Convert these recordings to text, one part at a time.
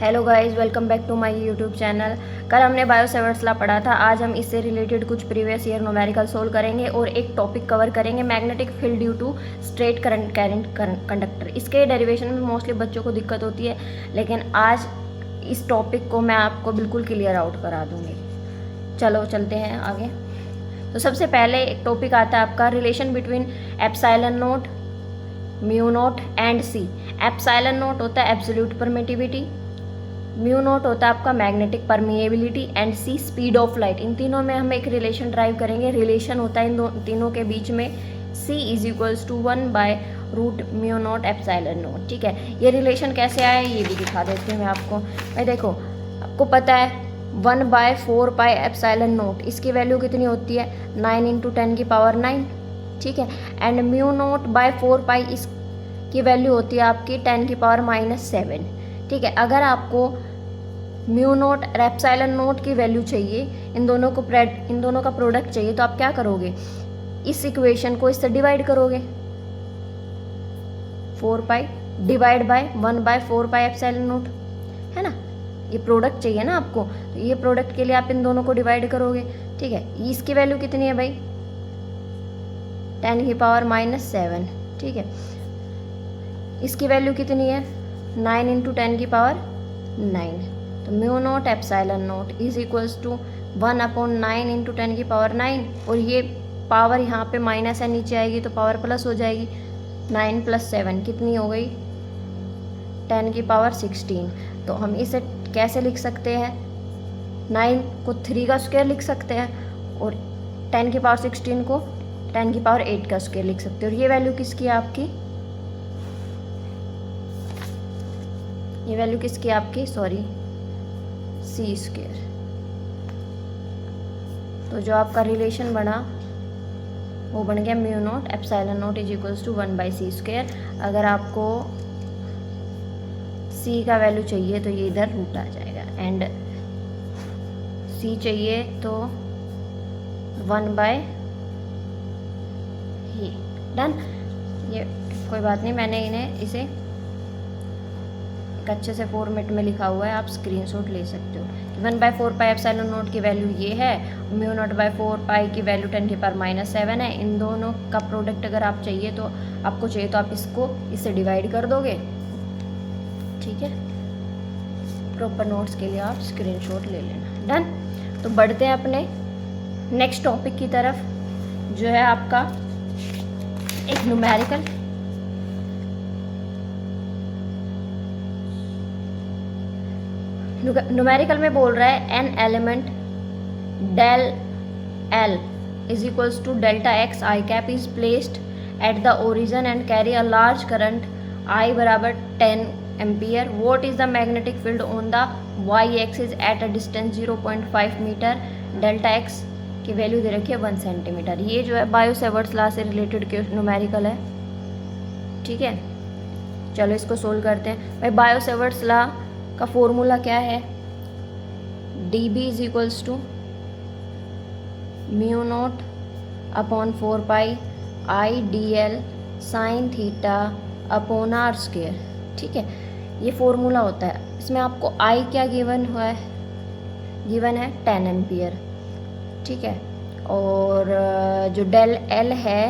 Hello guys, welcome back to my YouTube channel. कल हमने Biot Savart's law पढ़ा था। आज हम इससे रिलेटेड कुछ प्रीवियस ईयर न्यूमेरिकल सोल्व करेंगे और एक टॉपिक कवर करेंगे, magnetic field due to straight current conductor. इसके डेरिवेशन में मोस्टली बच्चों को दिक्कत होती है, लेकिन आज इस टॉपिक को मैं आपको बिल्कुल क्लियर आउट करा दूँगी। चलो चलते हैं आगे। तो सबसे पहले एक टॉपिक आता है आपका relation between epsilon naught, mu naught and C. Epsilon naught होता है एब्सोल्यूट परमिटिविटी, म्यू नोट होता है आपका magnetic permeability and C speed of light. इन तीनों में हम एक रिलेशन ड्राइव करेंगे। रिलेशन होता है इन तीनों के बीच में C इज इक्वल्स टू 1/रूट म्यू नोट एप्सिलॉन नोट। ठीक है, ये रिलेशन कैसे आया ये भी दिखा देती हूँ मैं आपको। भाई देखो, आपको पता है 1/4 पाई एप्सिलॉन नोट, इसकी वैल्यू कितनी होती है 9 × 10⁹। ठीक है, एंड म्यू नोट बाय 4 पाई इसकी वैल्यू होती है आपकी 10⁻⁷। ठीक है, अगर आपको म्यू नोट और एप्सिलॉन नोट की वैल्यू चाहिए, इन दोनों का प्रोडक्ट चाहिए, तो आप क्या करोगे, इस इक्वेशन को इससे डिवाइड करोगे। 4 pi divide by 1/4 pi epsilon note, है ना। ये प्रोडक्ट चाहिए ना आपको, तो ये प्रोडक्ट के लिए आप इन दोनों को डिवाइड करोगे। ठीक है, इसकी वैल्यू कितनी है भाई 10⁻⁷। ठीक है, इसकी वैल्यू कितनी है 9 × 10⁹। तो mu naught epsilon naught is equals to 1/9 × 10⁹। और ये पावर यहाँ पे माइनस है, नीचे आएगी तो पावर प्लस हो जाएगी। 9 + 7 कितनी हो गई 10⁻16। तो हम इसे कैसे लिख सकते हैं, 9 को 3 का स्क्वायर लिख सकते हैं और 10⁻16 को 10⁸ का स्क्वायर लिख सकते हैं। और ये वैल्यू किसकी है आपकी, ये वैल्यू किसकी आपकी सॉरी C²। तो जो आपका रिलेशन बना वो बन गया mu naught epsilon naught is equals to 1/C²। अगर आपको C का वैल्यू चाहिए तो ये इधर रूट आ जाएगा, एंड C चाहिए तो 1/, ये डन। ये कोई बात नहीं, मैंने इसे एक अच्छे से फॉर्मेट में लिखा हुआ है, आप स्क्रीनशॉट ले सकते हो। 1/4 पाई एप्सिलॉन नोट की वैल्यू ये है, म्यू नोट बाय 4 पाई की वैल्यू 10⁻⁷ है। इन दोनों का प्रोडक्ट अगर आप चाहिए तो आपको चाहिए तो आप इससे डिवाइड कर दोगे। ठीक है, प्रॉपर नोट्स के लिए आप स्क्रीनशॉट ले लेना। डन। तो बढ़ते हैं अपने नेक्स्ट टॉपिक की तरफ, जो है आपका एक न्यूमेरिकल। न्यूमेरिकल में बोल रहा है an element del l is equals to delta x i cap is placed at the origin and carry a large current I बराबर 10 ampere. What is the magnetic field on the y axis at a distance 0.5 metre. Delta x की value दे रखी है 1 centimetre. ये जो है Biot Savart's law से related numerical है। ठीक है, चलो इसको सोल्व करते हैं। भाई बायोसेवर्ट्स लॉ का फॉर्मूला क्या है, dB is equals to mu naught upon 4 pi I DL sine theta upon r²। ठीक है, ये फॉर्मूला होता है। इसमें आपको I क्या गिवन हुआ है, गिवन है 10 एम्पियर। ठीक है, और जो डेल L है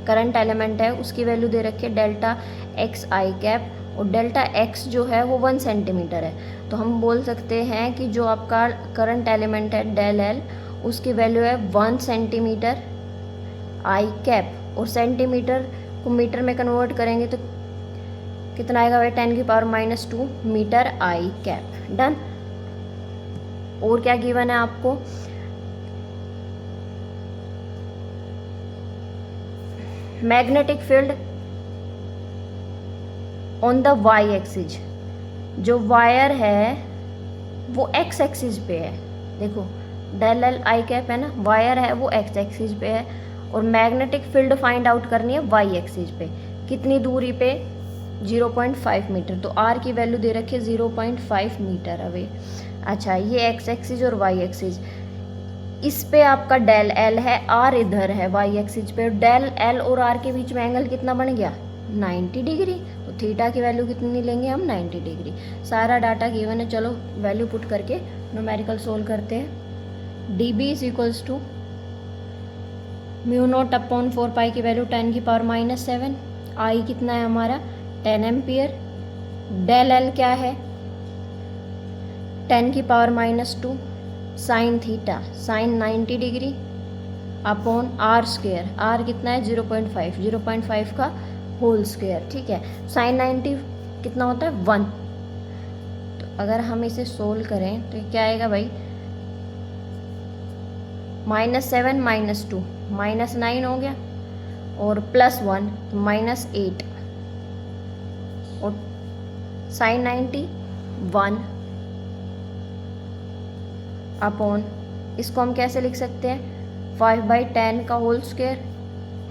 करंट एलिमेंट है, उसकी वैल्यू दे रखी है डेल्टा एक्स आई कैप, और डेल्टा एक्स जो है वो 1 सेंटीमीटर है। तो हम बोल सकते हैं कि जो आपका करंट एलिमेंट है डेल एल, उसकी वैल्यू है 1 सेंटीमीटर आई कैप, और सेंटीमीटर को मीटर में कन्वर्ट करेंगे तो कितना आएगा भाई 10⁻⁻2 मीटर आई कैप। डन। और क्या गिवन है आपको, magnetic field on the y axis. जो वायर है वो एक्स एक्सिस पे है, देखो डेल एल आई कैप है ना, वायर है वो एक्स एक्सिस पे है, और मैग्नेटिक फील्ड फाइंड आउट करनी है वाई एक्सिस पे। कितनी दूरी पे 0.5 मीटर। तो आर की वैल्यू दे रखी है 0.5 मीटर अवे। अच्छा, ये एक्स एक्सिस और वाई एक्सिस, इस पे आपका डेल एल है, आर इधर है वाई एक्सिस पे। डेल एल और आर के बीच में एंगल कितना बन गया 90 डिग्री। थीटा की वैल्यू कितनी लेंगे हम 90 डिग्री। सारा डाटा गिवन है, चलो वैल्यू पुट करके न्यूमेरिकल सोल्व करते हैं। D B is equals to mu naught upon 4 pi की वैल्यू 10⁻⁻7। आई कितना है हमारा 10 एम्पियर। डेल एल क्या है 10⁻⁻2 sine theta sine 90 degree upon r square. R कितना है 0.5 का होल स्क्वेयर। ठीक है, साइन 90 कितना होता है 1। तो अगर हम इसे सोल्व करें तो ये क्या आएगा भाई -7 -2 -9 हो गया और +1 तो -8 और साइन 90 1 अपॉन इसको हम कैसे लिख सकते हैं 5/10 का होल स्क्वेयर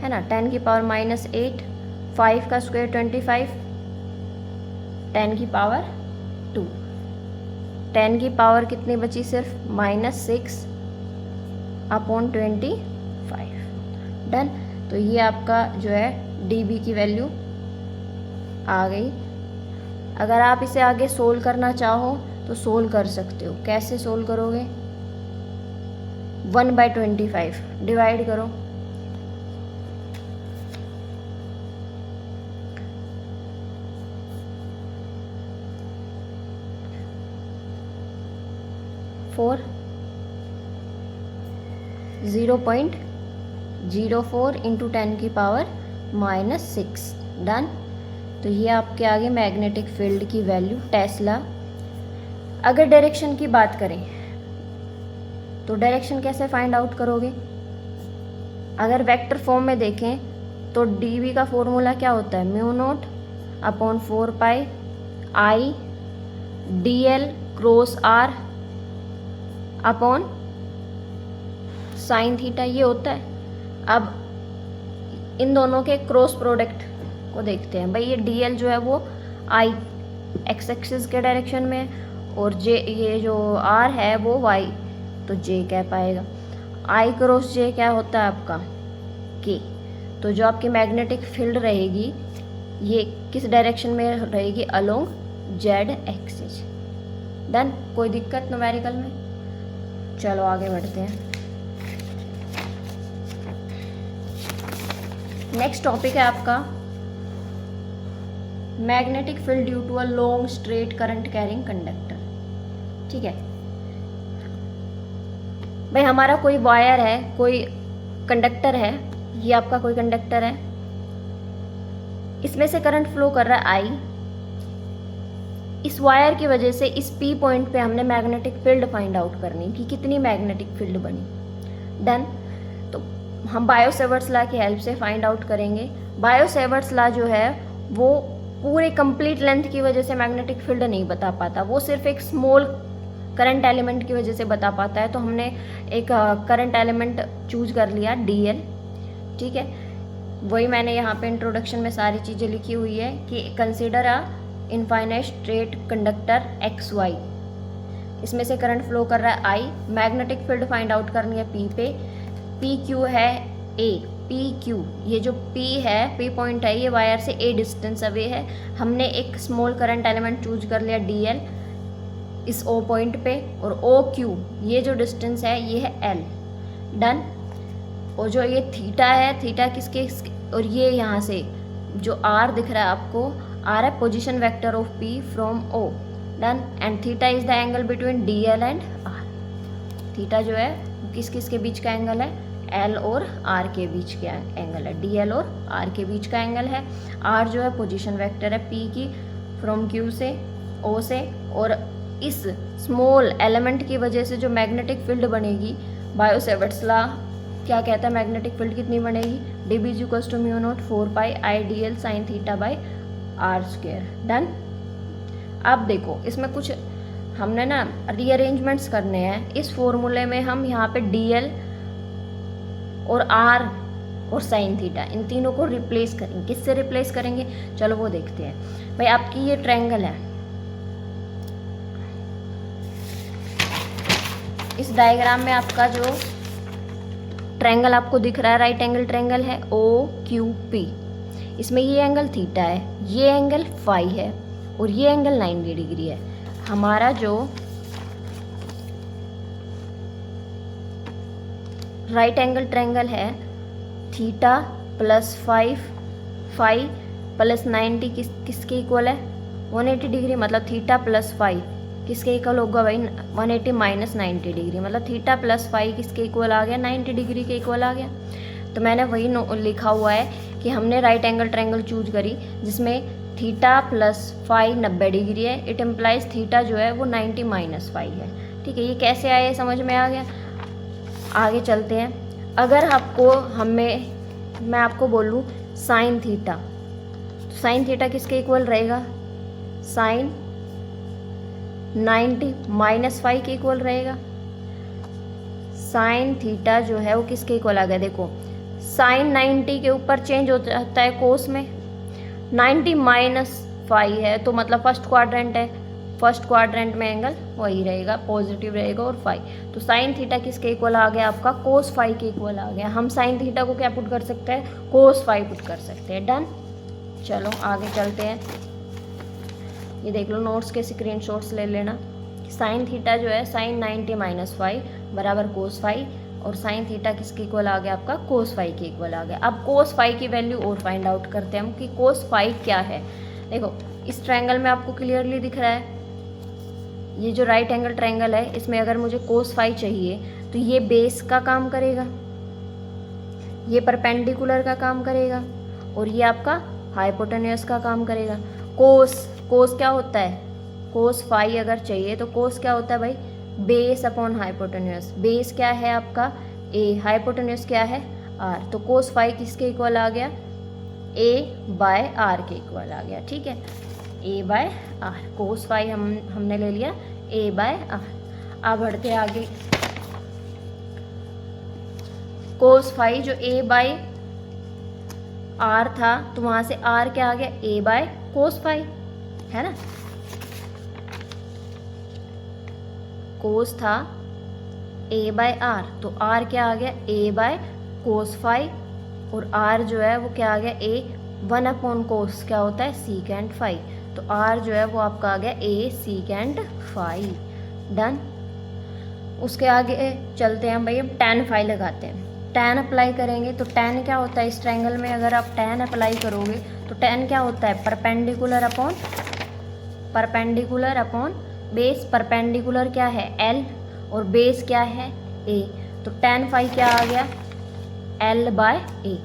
है ना, 10⁻⁻8 5 का स्क्वायर 25 10⁻2 10 की पावर कितनी बची सिर्फ -6 अपॉन 25। डन। तो ये आपका जो है dB की वैल्यू आ गई। अगर आप इसे आगे सोल्व करना चाहो तो सोल्व कर सकते हो। कैसे सोल्व करोगे 1/25 डिवाइड करो। फोर 0.04 इंटू 10 की पावर -6। डन। तो ये आपके आगे मैग्नेटिक फील्ड की वैल्यू टेस्ला। अगर डायरेक्शन की बात करें तो डायरेक्शन कैसे फाइंड आउट करोगे। अगर वेक्टर फॉर्म में देखें तो dv का फॉर्मूला क्या होता है mu naught upon 4 pi I dl cross r upon sine theta ये होता है। अब इन दोनों के क्रॉस प्रोडक्ट को देखते हैं। भाई ये dl जो है वो i एक्स एक्सिस के डायरेक्शन में और j ये जो r है वो y, तो j क्या पाएगा i क्रॉस j क्या होता है आपका k। तो जो आपकी मैग्नेटिक फील्ड रहेगी ये किस डायरेक्शन में रहेगी अलोंग z एक्सिस। डन। कोई दिक्कत न्यूमेरिकल में। चलो आगे बढ़ते हैं। नेक्स्ट टॉपिक है आपका magnetic field due to a long straight current carrying conductor. ठीक है भाई, हमारा कोई वायर है, कोई कंडक्टर है, ये आपका कोई कंडक्टर है, इसमें से करंट फ्लो कर रहा है आई। इस वायर की वजह से इस पी पॉइंट पे हमने मैग्नेटिक फील्ड फाइंड आउट करनी कि कितनी मैग्नेटिक फील्ड बनी। डन। तो हम बायो-सेवर्ट्स लॉ की हेल्प से फाइंड आउट करेंगे। बायो-सेवर्ट्स लॉ जो है वो पूरे कंप्लीट लेंथ की वजह से मैग्नेटिक फील्ड नहीं बता पाता, वो सिर्फ एक स्मॉल करंट एलिमेंट की वजह से बता पाता है। तो हमने एक करंट एलिमेंट चूज कर लिया dl। ठीक है, वही मैंने यहाँ पे इंट्रोडक्शन में सारी चीज़ें लिखी हुई है कि consider a infinite straight conductor xy। इसमें से करंट फ्लो कर रहा है आई। मैग्नेटिक फील्ड फाइंड आउट करनी है p पे। pq है a, pq ये जो p है p पॉइंट है ये वायर से a डिस्टेंस अवे है। हमने एक स्मॉल करंट एलिमेंट चूज कर लिया dl इस o पॉइंट पे, और oq ये जो डिस्टेंस है ये है l। डन। और जो ये थीटा है, थीटा किसके, और ये यहाँ से जो r दिख रहा है आपको, r है position vector of p from o। Done. And theta is the angle between dl and r। Theta जो है किस किस के बीच का एंगल है, l और r के बीच का एंगल है, dl और r के बीच का एंगल है। r जो है पोजीशन वेक्टर है p की फ्रॉम q से o से, और इस स्मॉल एलिमेंट की वजह से जो मैग्नेटिक फील्ड बनेगी, बायो-सेवर्ट्स लॉ क्या कहता है मैग्नेटिक फील्ड कितनी बनेगी dB = mu naught 4 pi I dl sine theta by r square. Done. अब देखो इसमें कुछ हमने ना रीअरेंजमेंट्स करने हैं। इस फॉर्मूले में हम यहाँ पे dl और r और साइन थीटा इन तीनों को रिप्लेस करेंगे। किससे रिप्लेस करेंगे चलो वो देखते हैं। भाई आपकी ये ट्रायंगल है, इस डायग्राम में आपका जो ट्रायंगल आपको दिख रहा है राइट एंगल ट्रायंगल है OQP। इसमें ये एंगल थीटा है, ये एंगल फाई है और ये एंगल 90 डिग्री है। हमारा जो राइट एंगल ट्रायंगल है थीटा प्लस फाई प्लस 90 किसके इक्वल है 180 डिग्री, मतलब थीटा प्लस फाई किसके इक्वल होगा भाई 180 माइनस 90 डिग्री, मतलब थीटा प्लस फाई किसके इक्वल आ गया 90 डिग्री के इक्वल आ गया। तो मैंने वही लिखा हुआ है कि हमने राइट एंगल ट्रायंगल चूज करी जिसमें थीटा प्लस फाई 90 डिग्री है, इट एम्प्लाइज थीटा जो है वो 90 माइनस फाई है। ठीक है, ये कैसे आया समझ में आ गया। आगे चलते हैं। अगर आपको मैं आपको बोलूँ साइन थीटा, तो साइन थीटा किसके इक्वल रहेगा साइन 90 माइनस फाई के इक्वल रहेगा। साइन थीटा जो है वो किसके इक्वल आ गया, देखो साइन 90 के ऊपर चेंज हो जाता है कोस में, 90 माइनस फाई है तो मतलब फर्स्ट क्वाड्रेंट है, फर्स्ट क्वाड्रेंट में एंगल वही रहेगा, पॉजिटिव रहेगा और फाई। तो साइन थीटा किसके इक्वल आ गया आपका कोस फाई के इक्वल आ गया। हम साइन थीटा को क्या पुट कर सकते हैं कोस फाई पुट कर सकते हैं। डन, चलो आगे चलते हैं। ये देख लो नोट्स के स्क्रीनशॉट्स ले लेना। साइन थीटा जो है साइन 90 माइनस फाई बराबर कोस फाई, और साइन थीटा किसके इक्वल आ गया आपका कोस फाई के इक्वल आ गया। अब कोस फाई की वैल्यू और फाइंड आउट करते हैं हम कि कोस फाई क्या है। देखो इस ट्रायंगल में आपको क्लियरली दिख रहा है, ये जो राइट एंगल ट्रायंगल है इसमें अगर मुझे कोस फाई चाहिए तो ये बेस का काम करेगा, ये परपेंडिकुलर का काम करेगा और ये आपका हाइपोटेन्यूस का काम करेगा। कोस क्या होता है, कोस फाई अगर चाहिए तो कोस क्या होता है भाई बेस अपॉन हाइपोटेन्यूस। बेस क्या है आपका ए, हाइपोटेन्यूस क्या है आर, तो कोस फाई किसके इक्वल आ गया ए बाय आर के इक्वल आ गया। ठीक है, ए बाय आर, कोस फाई हमने ले लिया ए बाय आर। अब बढ़ते आगे, कोस फाई जो ए बाय आर था तो वहां से आर क्या आ गया ए बाय कोस फाई, है ना। कोस था ए बाय आर तो आर क्या आ गया ए बाय कोस फाई, और आर जो है वो क्या आ गया ए 1 अपॉन कोस क्या होता है सीकेंट फाई, तो आर जो है वो आपका आ गया ए सीकेंट फाई। डन, उसके आगे चलते हैं भाई, हम tan फाई लगाते हैं। tan अप्लाई करेंगे तो tan क्या होता है इस ट्रायंगल में, अगर आप tan अप्लाई करोगे तो tan क्या होता है परपेंडिकुलर अपॉन बेस। परपेंडिकुलर क्या है L और बेस क्या है A, तो tan फाई क्या आ गया L बाय A।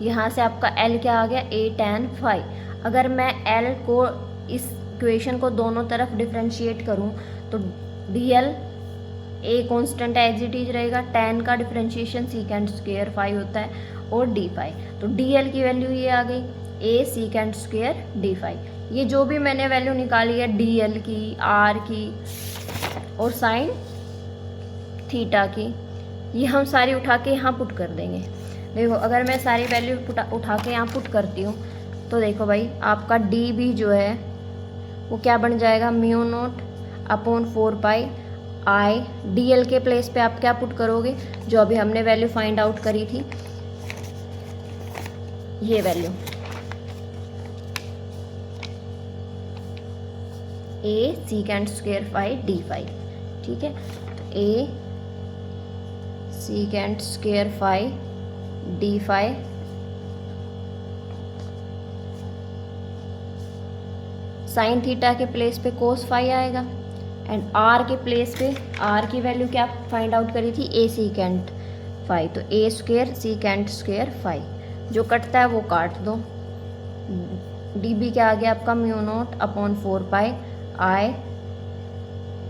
यहाँ से आपका L क्या आ गया A tan फाई। अगर मैं L को इस इक्वेशन को दोनों तरफ डिफरेंशिएट करूँ तो dl A constant as it is रहेगा, tan का डिफरेंशिएशन सीकेंट स्क्वायर फाई होता है और d फाई, तो dl की वैल्यू ये आ गई A secant square d phi. ये जो भी मैंने वैल्यू निकाली है dl की, r की और साइन थीटा की, ये हम सारी उठा के यहाँ पुट कर देंगे। देखो अगर मैं सारी वैल्यू उठा के यहाँ पुट करती हूँ तो देखो भाई आपका डी बी जो है वो क्या बन जाएगा म्यू नोट अपॉन 4 पाई आई। डी एल के प्लेस पे आप क्या पुट करोगे जो अभी हमने वैल्यू फाइंड आउट करी थी, ये value A secant square phi D phi. ठीक है, तो A secant square phi D phi sine theta के प्लेस पे कोस फाई आएगा एंड आर के प्लेस पे आर की वैल्यू क्या फाइंड आउट करी थी ए सीकेंट फाई, तो A square secant square phi, जो कटता है वो काट दो। डी बी क्या आ गया आपका म्यू नोट अपॉन 4 पाई आई,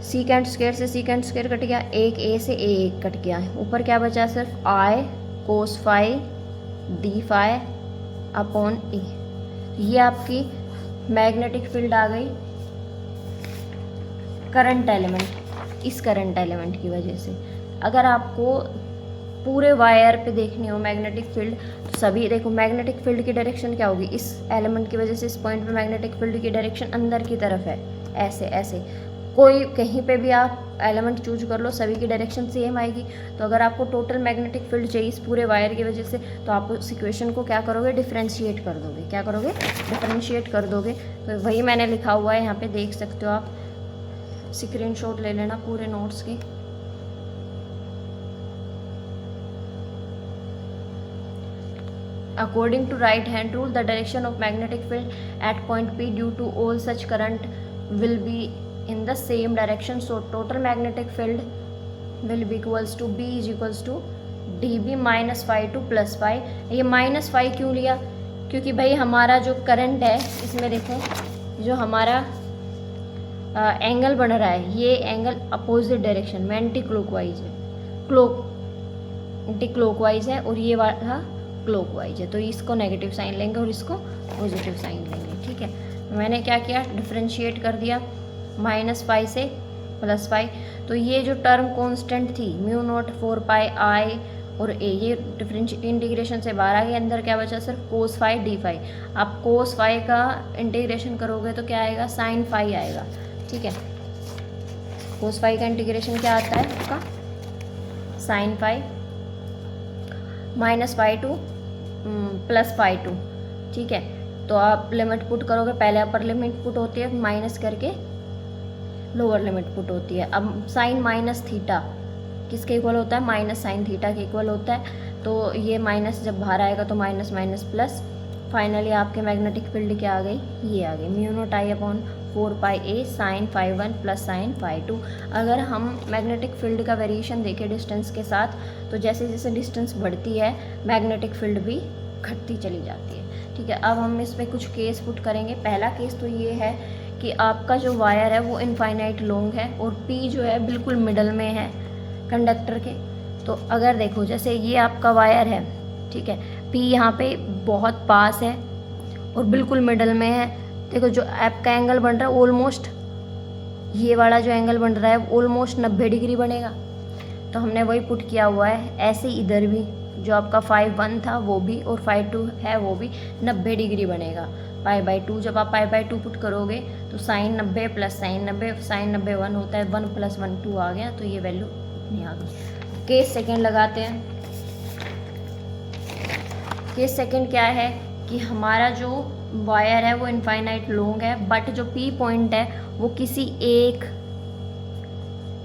सीकेंट स्क्वायर से सीकेंट स्क्वायर कट गया, एक ए से ए एक कट गया, ऊपर क्या बचा सिर्फ I cos phi D phi upon A. ये आपकी मैग्नेटिक फील्ड आ गई करंट एलिमेंट, इस करंट एलिमेंट की वजह से। अगर आपको पूरे वायर पे देखनी हो मैग्नेटिक फील्ड तो सभी देखो मैग्नेटिक फील्ड की डायरेक्शन क्या होगी, इस एलिमेंट की वजह से इस पॉइंट पे मैग्नेटिक फील्ड की डायरेक्शन अंदर की तरफ है, ऐसे ऐसे कोई कहीं पे भी आप एलिमेंट चूज कर लो, सभी की डायरेक्शन सेम आएगी। तो अगर आपको टोटल मैग्नेटिक फील्ड चाहिए इस पूरे वायर की वजह से, तो आप उस इक्वेशन को क्या करोगे, डिफरेंशिएट कर दोगे। क्या करोगे, डिफरेंशिएट कर दोगे। तो वही मैंने लिखा हुआ है यहाँ पे, देख सकते हो आप, स्क्रीनशॉट ले लेना पूरे नोट्स की। According to right hand rule, the direction of magnetic field at point P due to all such current will be in the same direction. So total magnetic field will be equals to B is equals to dB minus phi to plus phi। ये minus phi क्यों लिया, क्योंकि भाई हमारा जो current है इसमें देखो, जो हमारा एंगल बन रहा है, ये एंगल अपोजिट डायरेक्शन में एंटी क्लॉकवाइज है, एंटी क्लॉकवाइज है, और ये वाला क्लॉकवाइज है। तो इसको नेगेटिव साइन लेंगे और इसको पॉजिटिव साइन लेंगे। ठीक है, मैंने क्या किया, डिफरेंशिएट कर दिया माइनस फाई से प्लस फाई। तो ये जो टर्म कांस्टेंट थी म्यू नॉट 4 पाई आई और ए, ये डिफरेंशिएट इंटीग्रेशन से बाहर आ गया, अंदर क्या बचा, सिर्फ कोस फाई डी फाई। आप कोस फाई का इंटीग्रेशन करोगे तो क्या आएगा, साइन फाई आएगा। ठीक है, कोस फाई का इंटीग्रेशन क्या आता है आपका, sine phi minus phi two plus phi two. ठीक है, तो आप लिमिट पुट करोगे, पहले अपर लिमिट पुट होती है, माइनस करके लोअर लिमिट पुट होती है। अब साइन माइनस थीटा किसके इक्वल होता है, माइनस साइन थीटा के इक्वल होता है। तो ये माइनस जब बाहर आएगा तो माइनस माइनस प्लस, फाइनली आपके मैग्नेटिक फील्ड क्या आ गई, ये आ गई mu naught I upon 4 pi A sine phi 1 plus sine phi 2। अगर हम मैग्नेटिक फील्ड का वेरिएशन देखें डिस्टेंस के साथ, तो जैसे जैसे डिस्टेंस बढ़ती है मैग्नेटिक फील्ड भी घटती चली जाती है। ठीक है, अब हम इसमें कुछ केस पुट करेंगे। पहला केस तो ये है कि आपका जो वायर है वो इनफाइनाइट लॉन्ग है और पी जो है बिल्कुल मिडल में है कंडक्टर के। तो अगर देखो जैसे ये आपका वायर है, ठीक है, पी यहाँ पे बहुत पास है और बिल्कुल मिडल में है। देखो जो आपका एंगल बन रहा है ऑलमोस्ट, ये वाला जो एंगल बन रहा है ऑलमोस्ट 90 डिग्री बनेगा। तो हमने वही पुट किया हुआ है। ऐसे इधर भी जो आपका फाई 1 था वो भी और फाई 2 है वो भी 90 डिग्री बनेगा। पाई बाई 2, जब आप पाई बाई 2 पुट करोगे तो साइन 90 प्लस साइन 90, साइन 90 1 होता है, 1 प्लस 1 2 आ गया। तो ये वैल्यू इतनी आ गई। केस सेकेंड लगाते हैं। केस सेकेंड क्या है कि हमारा जो वायर है वो इनफाइनाइट लॉन्ग है, बट जो पी पॉइंट है वो किसी एक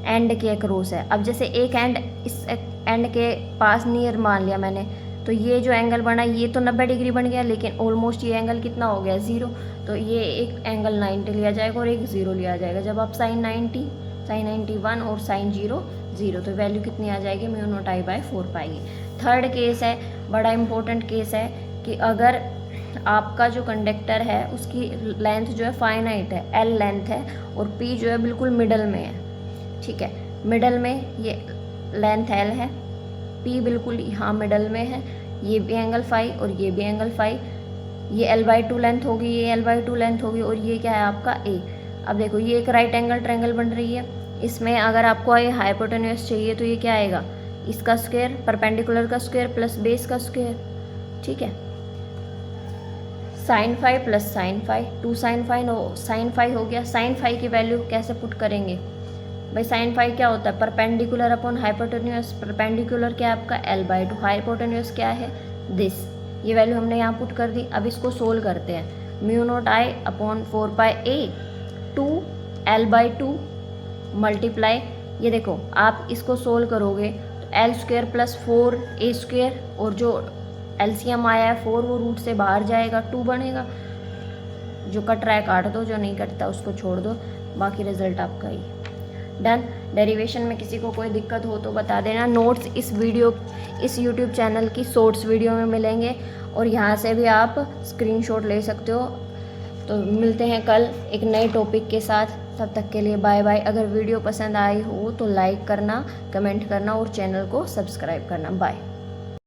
एंड के अक्रॉस है। अब जैसे एक एंड इस एंड के पास नियर मान लिया मैंने, तो ये जो एंगल बना ये तो 90 डिग्री बन गया, लेकिन ऑलमोस्ट ये एंगल कितना हो गया, 0। तो ये एक एंगल 90 लिया जाएगा और एक 0 लिया जाएगा। जब आप साइन 90, साइन 91 और साइन 0 0, तो वैल्यू कितनी आ जाएगी, म्यू नॉट आई बाई 4 पाएगी। थर्ड केस है, बड़ा इंपॉर्टेंट केस है कि अगर आपका जो कंडक्टर है उसकी लेंथ जो है फाइनाइट है, एल लेंथ है, और पी जो है बिल्कुल मिडल में है। ठीक है, मिडल में ये लेंथ एल है, पी बिल्कुल यहाँ मिडल में है, ये भी एंगल फाई और ये भी एंगल फाई, ये एल बाई 2 लेंथ होगी, ये एल बाई 2 लेंथ होगी, और ये क्या है आपका ए। अब देखो ये एक राइट एंगल ट्रायंगल बन रही है, इसमें अगर आपको ये हाइपोटेन्यूज चाहिए तो ये क्या आएगा, इसका स्क्वायर, परपेंडिकुलर का स्क्वायर प्लस बेस का स्क्वायर। ठीक है, sine phi plus sine phi, 2 sine phi sine phi हो गया। साइन फाई की वैल्यू कैसे पुट करेंगे भाई, साइन फाई क्या होता है, परपेंडिकुलर अपॉन हाइपोटेन्यूज। परपेंडिकुलर क्या है आपका एल बाई 2, हाइपोटेन्यूज क्या है दिस। ये वैल्यू हमने यहाँ पुट कर दी। अब इसको सोल्व करते हैं। Mu naught I upon 4 pi A 2 L by 2 multiply, ये देखो आप इसको सोल्व करोगे तो एल स्क्वायर प्लस 4 ए स्क्वायर, और जो एलसीएम आया है 4 वो रूट से बाहर जाएगा, 2 बनेगा। जो कट रहा है काट दो, जो नहीं कटता उसको छोड़ दो, बाकी रिजल्ट आपका ही। डन। डेरिवेशन में किसी को कोई दिक्कत हो तो बता देना। नोट्स इस यूट्यूब चैनल की शॉर्ट्स वीडियो में मिलेंगे, और यहाँ से भी आप स्क्रीनशॉट ले सकते हो। तो मिलते हैं कल एक नए टॉपिक के साथ, तब तक के लिए बाय बाय। अगर वीडियो पसंद आई हो तो लाइक करना, कमेंट करना और चैनल को सब्सक्राइब करना। बाय।